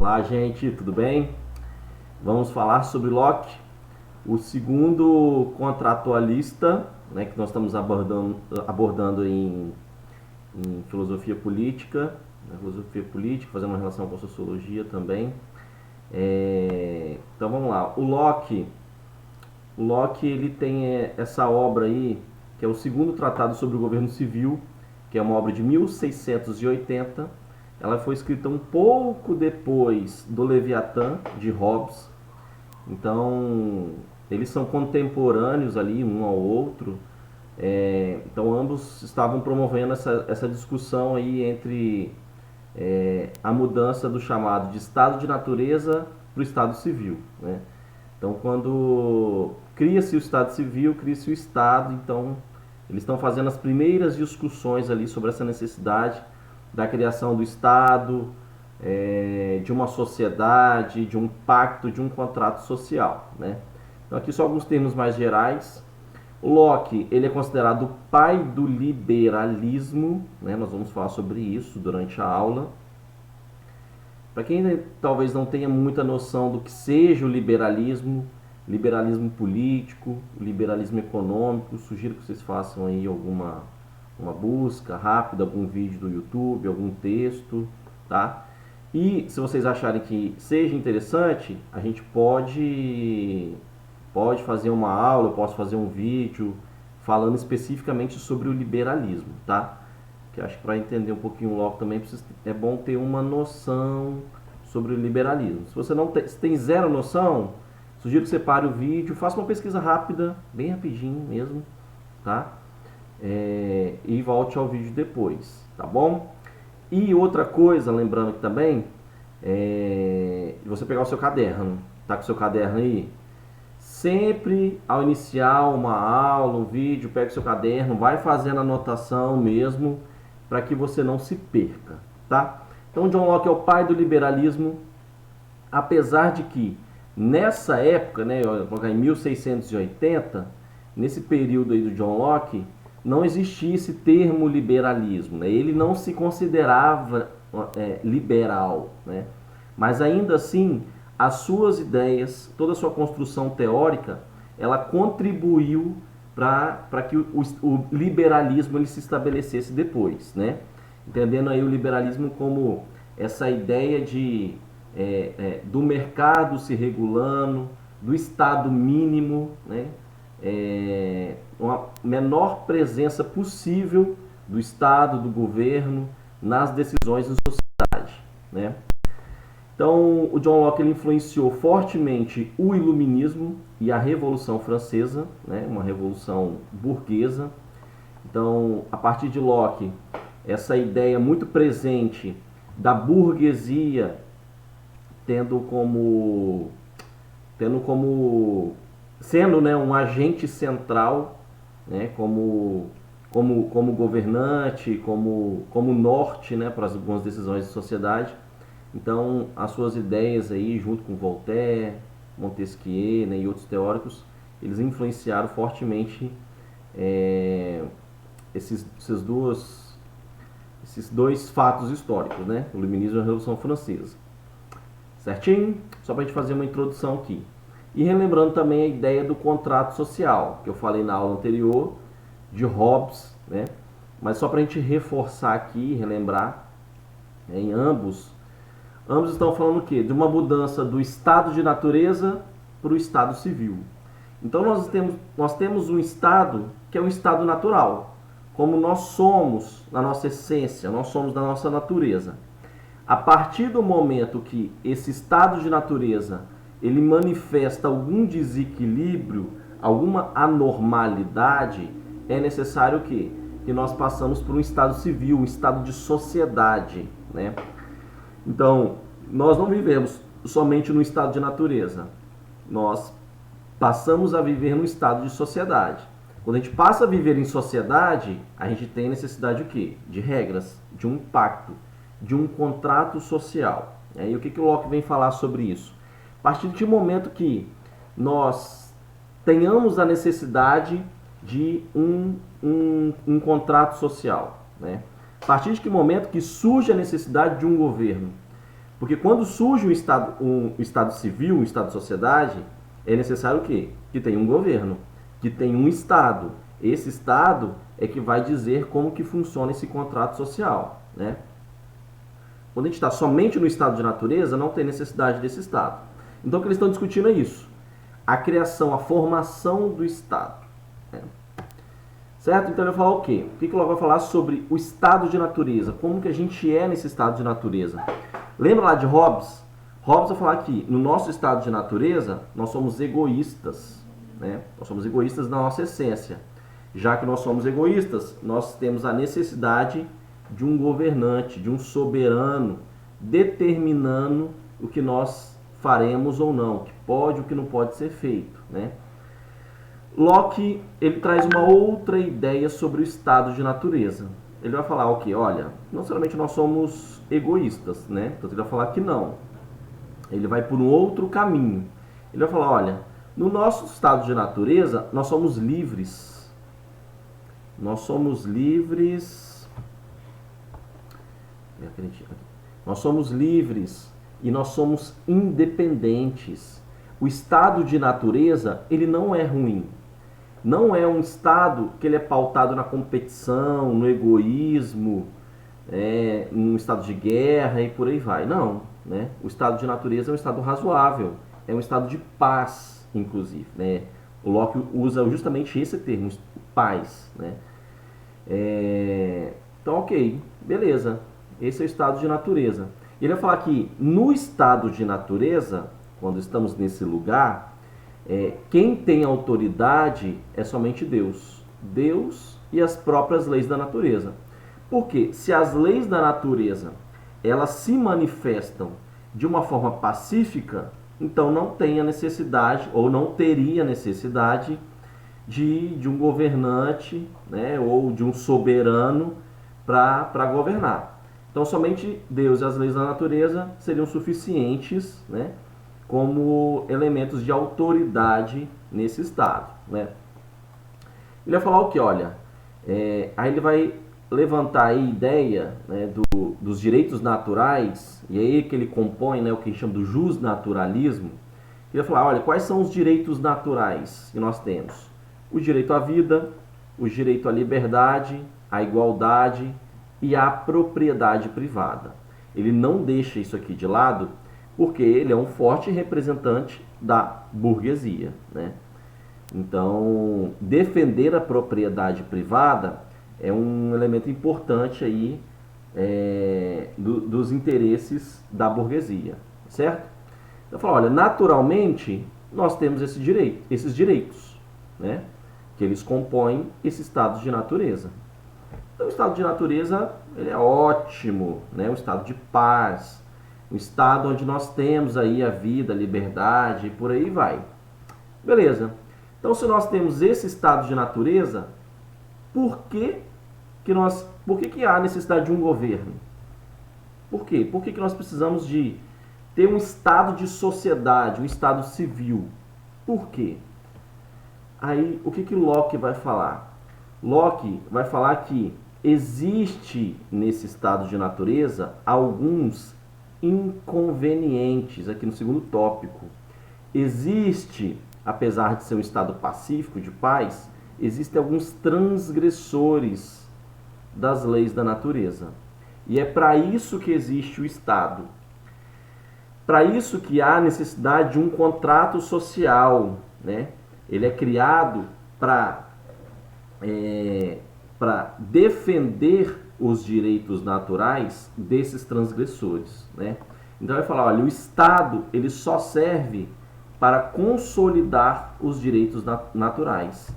Olá, gente, tudo bem? Vamos falar sobre Locke, o segundo contratualista, né, que nós estamos abordando em filosofia política, fazendo uma relação com a sociologia também. Então vamos lá. O Locke ele tem essa obra aí, que é o segundo tratado sobre o governo civil, que é uma obra de 1680. Ela foi escrita um pouco depois do Leviatã, de Hobbes. Então, eles são contemporâneos ali, um ao outro. Então, ambos estavam promovendo essa discussão aí entre a mudança do chamado de estado de natureza para o estado civil, né? Então, quando cria-se o estado civil, cria-se o estado. Então, eles estão fazendo as primeiras discussões ali sobre essa necessidade da criação do estado, de uma sociedade, de um pacto, de um contrato social, né? Então, aqui só alguns termos mais gerais. O Locke ele é considerado o pai do liberalismo, né? Nós vamos falar sobre isso durante a aula. Para quem talvez não tenha muita noção do que seja o liberalismo, liberalismo político, liberalismo econômico, sugiro que vocês façam aí uma busca rápida, algum vídeo do YouTube, algum texto, tá? E se vocês acharem que seja interessante, a gente pode fazer uma aula, eu posso fazer um vídeo falando especificamente sobre o liberalismo, tá? Que acho que para entender um pouquinho o Locke também é bom ter uma noção sobre o liberalismo. Se você não tem, se tem zero noção, sugiro que você pare o vídeo, faça uma pesquisa rápida, bem rapidinho mesmo, tá? E volte ao vídeo depois, tá bom? E outra coisa, lembrando que também, você pegar o seu caderno, tá com o seu caderno aí? Sempre ao iniciar uma aula, um vídeo, pega o seu caderno, vai fazendo anotação mesmo, para que você não se perca, tá? Então, John Locke é o pai do liberalismo, apesar de que nessa época, né, em 1680, nesse período aí do John Locke, não existia esse termo liberalismo, né? Ele não se considerava liberal, né? Mas ainda assim, as suas ideias, toda a sua construção teórica, ela contribuiu para que o liberalismo ele se estabelecesse depois, né? Entendendo aí o liberalismo como essa ideia do mercado se regulando, do Estado mínimo, né? Uma menor presença possível do Estado, do governo, nas decisões da sociedade, né? Então, o John Locke ele influenciou fortemente o Iluminismo e a Revolução Francesa, né? Uma revolução burguesa. Então, a partir de Locke, essa ideia muito presente da burguesia tendo como sendo, né, um agente central, né, como governante, como norte, né, para algumas decisões de sociedade. Então, as suas ideias aí, junto com Voltaire, Montesquieu, né, e outros teóricos, eles influenciaram fortemente esses, esses dois fatos históricos, né, o Iluminismo e a Revolução Francesa. Certinho? Só para a gente fazer uma introdução aqui. E relembrando também a ideia do contrato social, que eu falei na aula anterior, de Hobbes, né? Mas só para a gente reforçar aqui, relembrar, em ambos estão falando o quê? De uma mudança do estado de natureza para o estado civil. Então nós temos um estado que é um estado natural, como nós somos na nossa essência, nós somos da nossa natureza. A partir do momento que esse estado de natureza ele manifesta algum desequilíbrio, alguma anormalidade, é necessário que nós passamos por um estado civil, um estado de sociedade, né? Então, nós não vivemos somente no estado de natureza. Nós passamos a viver no estado de sociedade. Quando a gente passa a viver em sociedade, a gente tem necessidade de quê? De regras, de um pacto, de um contrato social. E o que o Locke vem falar sobre isso? A partir do momento que nós tenhamos a necessidade de um contrato social, né? A partir de que momento que surge a necessidade de um governo? Porque quando surge um estado civil, um estado de sociedade, é necessário o quê? Que tenha um governo, que tenha um Estado. Esse Estado é que vai dizer como que funciona esse contrato social, né? Quando a gente está somente no estado de natureza, não tem necessidade desse Estado. Então o que eles estão discutindo é isso. A criação, a formação do Estado. Né? Certo? Então ele vai falar o quê? O que o Locke vai falar sobre o estado de natureza? Como que a gente é nesse estado de natureza? Lembra lá de Hobbes? Hobbes vai falar que no nosso estado de natureza, nós somos egoístas. Né? Nós somos egoístas na nossa essência. Já que nós somos egoístas, nós temos a necessidade de um governante, de um soberano, determinando o que nós faremos ou não, o que pode e o que não pode ser feito. Né? Locke, ele traz uma outra ideia sobre o estado de natureza. Ele vai falar o quê? Olha, não somente nós somos egoístas, né? Então ele vai falar que não. Ele vai por um outro caminho. Ele vai falar, olha, no nosso estado de natureza, nós somos livres. Nós somos livres. Nós somos livres e nós somos independentes. O estado de natureza, ele não é ruim. Não é um estado que ele é pautado na competição, no egoísmo, num estado de guerra e por aí vai. Não, né? O estado de natureza é um estado razoável, é um estado de paz, inclusive. Né? O Locke usa justamente esse termo, paz. Né? Então, ok, beleza. Esse é o estado de natureza. Ele vai falar que no estado de natureza, quando estamos nesse lugar, quem tem autoridade é somente Deus. Deus e as próprias leis da natureza. Porque se as leis da natureza elas se manifestam de uma forma pacífica, então não tem a necessidade, ou não teria necessidade de um governante, né, ou de um soberano para governar. Então somente Deus e as leis da natureza seriam suficientes, né, como elementos de autoridade nesse estado. Né? Ele vai falar o que? Olha, aí ele vai levantar a ideia, né, dos direitos naturais, e aí que ele compõe, né, o que ele chama do justnaturalismo. Ele vai falar, olha, quais são os direitos naturais que nós temos? O direito à vida, o direito à liberdade, à igualdade e à propriedade privada. Ele não deixa isso aqui de lado, porque ele é um forte representante da burguesia. Né? Então, defender a propriedade privada é um elemento importante aí, dos interesses da burguesia, certo? Então, fala, olha, naturalmente, nós temos esses direitos, né? Que eles compõem esse estado de natureza. Então, o estado de natureza ele é ótimo, né? Um estado de paz, um estado onde nós temos aí a vida, a liberdade e por aí vai. Beleza. Então, se nós temos esse estado de natureza, por que há necessidade de um governo? Por quê? Por que nós precisamos de ter um estado de sociedade, um estado civil? Por quê? Aí, o que Locke vai falar? Locke vai falar que existe nesse estado de natureza alguns inconvenientes, aqui no segundo tópico. Existe, apesar de ser um estado pacífico, de paz, existem alguns transgressores das leis da natureza. E é para isso que existe o Estado. Para isso que há necessidade de um contrato social. Né? Ele é criado para defender os direitos naturais desses transgressores. Né? Então vai falar, olha, o Estado ele só serve para consolidar os direitos naturais,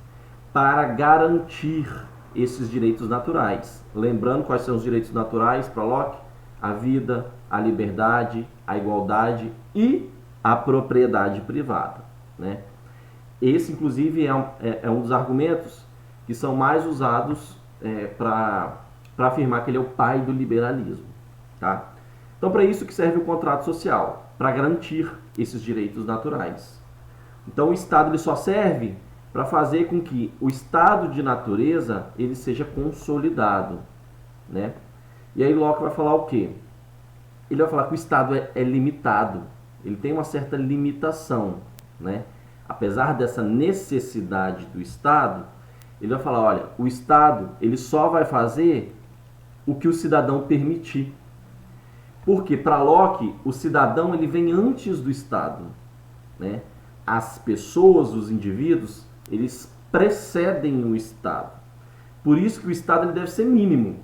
para garantir esses direitos naturais. Lembrando quais são os direitos naturais para Locke? A vida, a liberdade, a igualdade e a propriedade privada. Né? Esse, inclusive, é um dos argumentos que são mais usados para afirmar que ele é o pai do liberalismo. Tá? Então, para isso que serve o contrato social, para garantir esses direitos naturais. Então, o Estado ele só serve para fazer com que o estado de natureza ele seja consolidado. Né? E aí Locke vai falar o quê? ele vai falar que o Estado é limitado, ele tem uma certa limitação, né? Apesar dessa necessidade do Estado, ele vai falar, olha, o Estado ele só vai fazer o que o cidadão permitir. Porque para Locke, o cidadão ele vem antes do Estado, né? As pessoas, os indivíduos, eles precedem o Estado. Por isso que o Estado ele deve ser mínimo.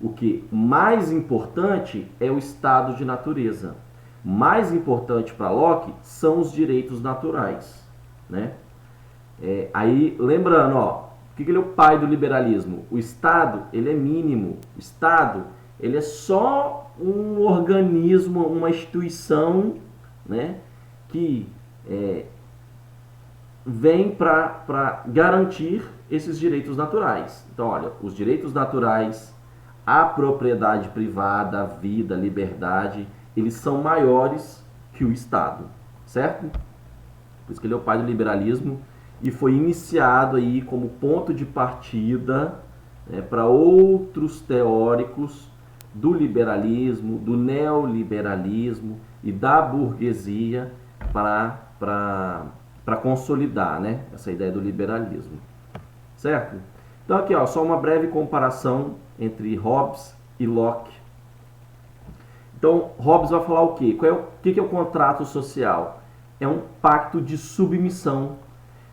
O que mais importante é o estado de natureza. Mais importante para Locke são os direitos naturais, né? Aí, lembrando, ó, o que ele é o pai do liberalismo? O Estado, ele é mínimo. O Estado, ele é só um organismo, uma instituição, né, que vem para garantir esses direitos naturais. Então, olha, os direitos naturais, a propriedade privada, a vida, a liberdade, eles são maiores que o Estado, certo? Por isso que ele é o pai do liberalismo e foi iniciado aí como ponto de partida, né, para outros teóricos do liberalismo, do neoliberalismo e da burguesia para consolidar, né, essa ideia do liberalismo, certo? Então aqui, ó, só uma breve comparação entre Hobbes e Locke. Então Hobbes vai falar o quê? O que é o contrato social? É um pacto de submissão,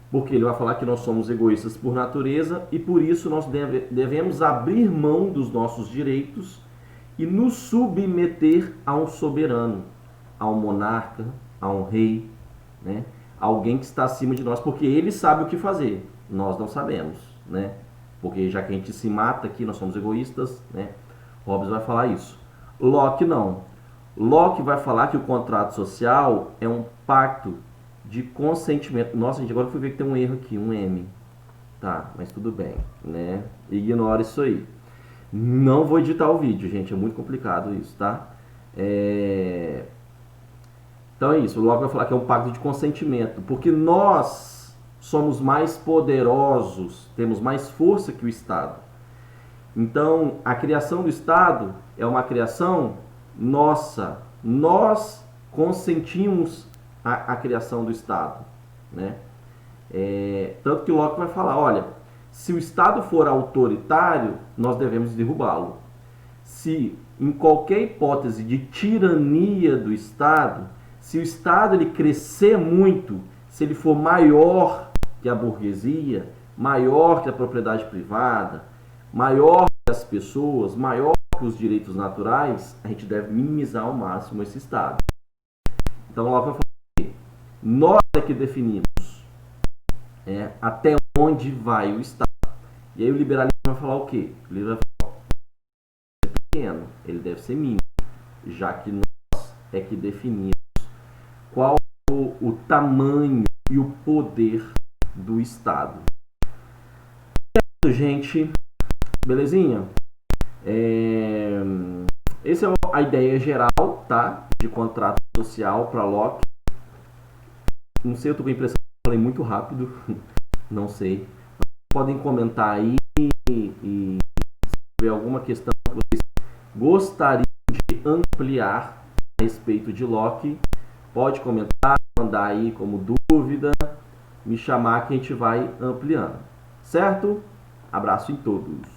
porque ele vai falar que nós somos egoístas por natureza e por isso nós devemos abrir mão dos nossos direitos e nos submeter a um soberano, a um monarca, a um rei, né? Alguém que está acima de nós, porque ele sabe o que fazer, nós não sabemos, né? Porque já que a gente se mata aqui, nós somos egoístas, né? Hobbes vai falar isso. Locke não. Locke vai falar que o contrato social é um pacto de consentimento. Nossa, gente, agora eu fui ver que tem um erro aqui, um M. Tá, mas tudo bem, né? Ignora isso aí. Não vou editar o vídeo, gente, é muito complicado isso, tá? Então é isso, o Locke vai falar que é um pacto de consentimento, porque nós somos mais poderosos, temos mais força que o Estado. Então, a criação do Estado é uma criação nossa. Nós consentimos a criação do Estado, né? Tanto que Locke vai falar, olha, se o Estado for autoritário, nós devemos derrubá-lo. Se, em qualquer hipótese de tirania do Estado, se o Estado ele crescer muito, se ele for maior que a burguesia, maior que a propriedade privada, maior que as pessoas, maior que os direitos naturais, a gente deve minimizar ao máximo esse Estado. Então, Locke vai falar, nós é que definimos até onde vai o Estado. E aí o liberalismo vai falar o quê? O liberalismo vai falar, ele é pequeno, ele deve ser mínimo, já que nós é que definimos qual o tamanho e o poder do Estado. Certo, gente? Belezinha? Essa é a ideia geral, tá? De contrato social para Locke. Não sei, eu tô com a impressão que eu falei muito rápido. Não sei. Podem comentar aí e se tiver alguma questão que vocês gostariam de ampliar a respeito de Locke, pode comentar, mandar aí como dúvida, me chamar que a gente vai ampliando. Certo? Abraço em todos.